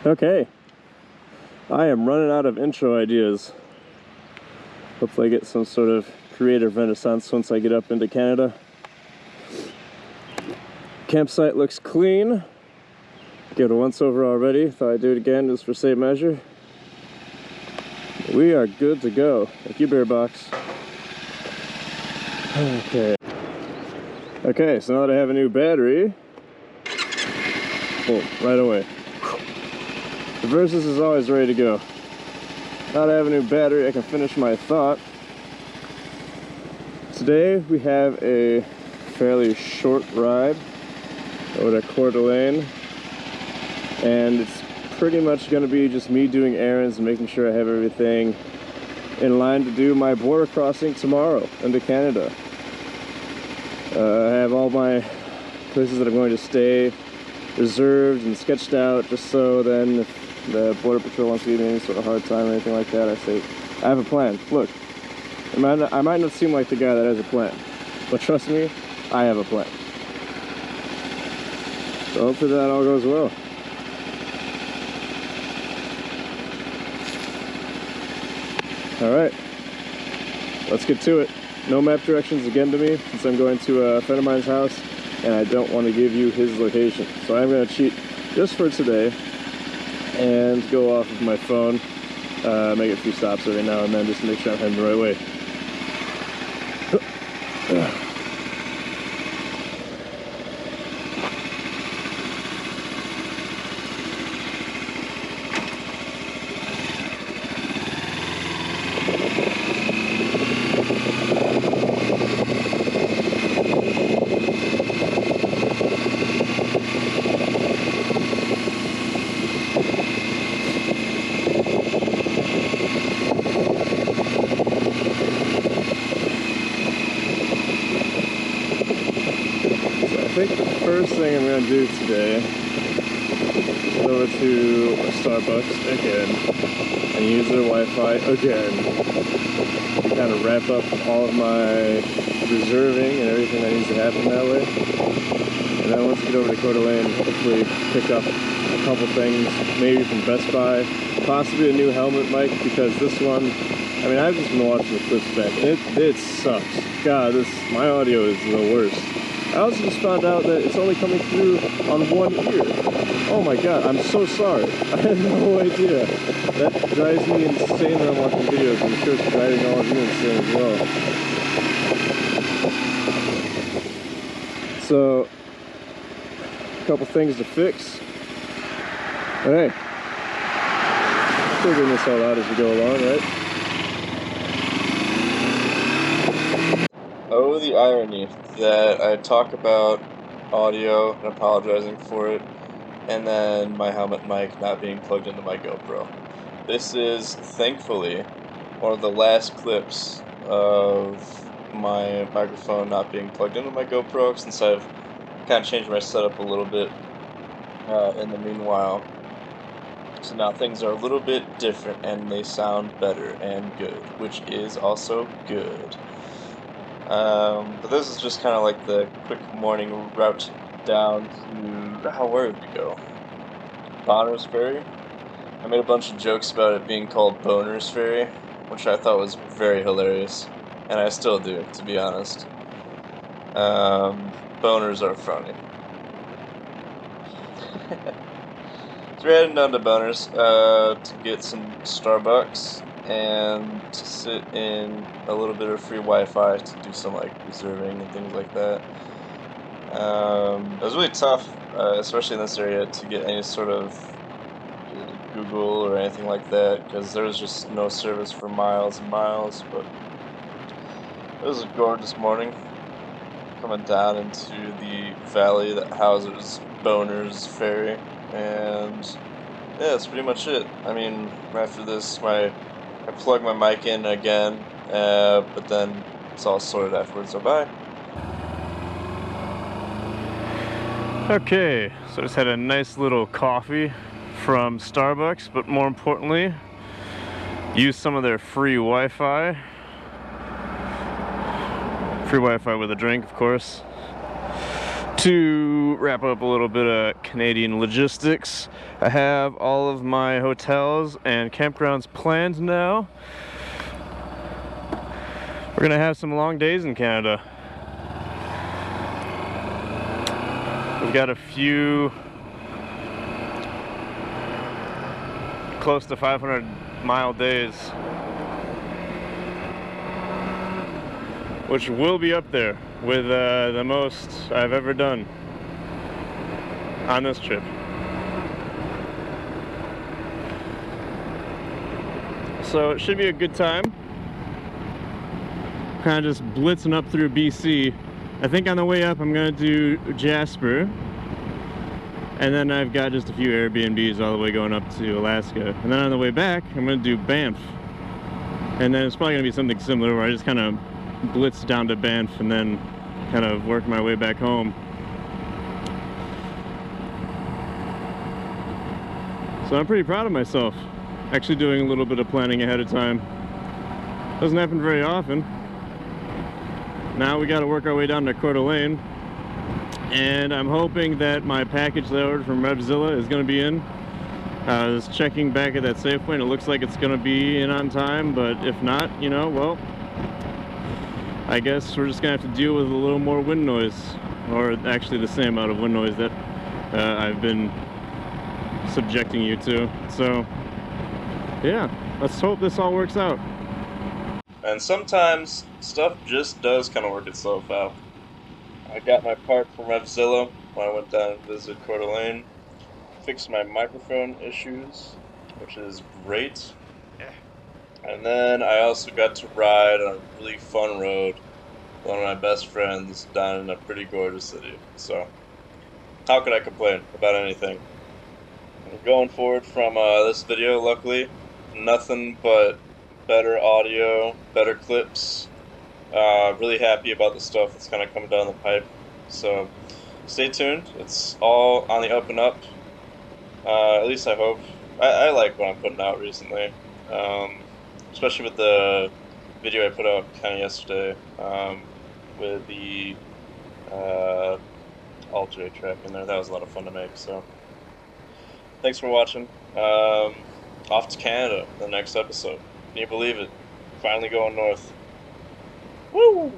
Okay, I am running out of intro ideas. Hopefully I get some sort of creative renaissance once I get up into Canada. Campsite looks clean. Give it a once over already. Thought I'd do it again just for safe measure. We are good to go. Thank you, Bear Box. Okay, so now that I have a new battery, oh, right away. The Versus is always ready to go. Now that I have a new battery, I can finish my thought. Today we have a fairly short ride over to Coeur d'Alene, and it's pretty much going to be just me doing errands and making sure I have everything in line to do my border crossing tomorrow into Canada. I have all my places that I'm going to stay reserved and sketched out, just so then if the Border Patrol wants to give me any sort of hard time or anything like that, I say, I have a plan. Look, I might not seem like the guy that has a plan, but trust me, I have a plan. So hopefully that all goes well. Alright, let's get to it. No map directions again to me, since I'm going to a friend of mine's house, and I don't want to give you his location. So I'm going to cheat just for today, and go off of my phone, make a few stops every now and then, just to make sure I'm heading the right way. I think the first thing I'm going to do today is go over to Starbucks again and use their Wi-Fi again to kind of wrap up all of my reserving and everything that needs to happen that way. And then once I get over to Coeur d'Alene, hopefully pick up a couple things, maybe from Best Buy, possibly a new helmet mic, because this one, I mean, I've just been watching the clips back and it sucks. God, my audio is the worst. I also just found out that it's only coming through on one ear. Oh my god, I'm so sorry. I had no idea. That drives me insane when I'm watching videos. I'm sure it's driving all of you insane as well. So, a couple things to fix. Hey, figuring this all out as we go along, right? Oh, the irony that I talk about audio and apologizing for it, and then my helmet mic not being plugged into my GoPro. This is, thankfully, one of the last clips of my microphone not being plugged into my GoPro, since I've kind of changed my setup a little bit in the meanwhile. So now things are a little bit different, and they sound better and good, which is also good. But this is just kind of like the quick morning route down to, where did we go? Bonner's Ferry? I made a bunch of jokes about it being called Boner's Ferry, which I thought was very hilarious, and I still do, to be honest. Boners are funny. So we're heading down to Bonner's to get some Starbucks and to sit in a little bit of free Wi-Fi to do some like reserving and things like that. It was really tough, especially in this area, to get any sort of Google or anything like that, because there was just no service for miles and miles. But it was a gorgeous morning, coming down into the valley that houses Boner's Ferry, and yeah, that's pretty much it. I mean, after this, I plug my mic in again, but then it's all sorted afterwards, so bye. Okay, so I just had a nice little coffee from Starbucks, but more importantly, used some of their free Wi-Fi. Free Wi-Fi with a drink, of course, To wrap up a little bit of Canadian logistics, I have all of my hotels and campgrounds planned now. We're gonna have some long days in Canada. We've got a few close to 500-mile days, which will be up there with the most I've ever done on this trip. So it should be a good time. Kind of just blitzing up through BC. I think on the way up I'm gonna do Jasper, and then I've got just a few Airbnbs all the way going up to Alaska, and then on the way back I'm gonna do Banff, and then it's probably gonna be something similar where I just kind of blitz down to Banff and then kind of work my way back home. So I'm pretty proud of myself, actually doing a little bit of planning ahead of time. Doesn't happen very often. Now we got to work our way down to Coeur d'Alene, and I'm hoping that my package that I ordered from Revzilla is going to be in. I was checking back at that Safeway and it looks like it's going to be in on time, but if not, you know, well, I guess we're just gonna have to deal with a little more wind noise, or actually the same amount of wind noise that I've been subjecting you to. So yeah, let's hope this all works out. And sometimes stuff just does kind of work itself out. I got my part from Revzilla when I went down and visited Coeur d'Alene. Fixed my microphone issues, which is great. And then I also got to ride on a really fun road with one of my best friends down in a pretty gorgeous city. So, how could I complain about anything? And going forward from this video, luckily, nothing but better audio, better clips. Really happy about the stuff that's kind of coming down the pipe. So, stay tuned. It's all on the up and up. At least I hope. I like what I'm putting out recently. Especially with the video I put out kind of yesterday, with the Alter track in there. That was a lot of fun to make, so thanks for watching. Off to Canada, the next episode. Can you believe it? Finally going north. Woo!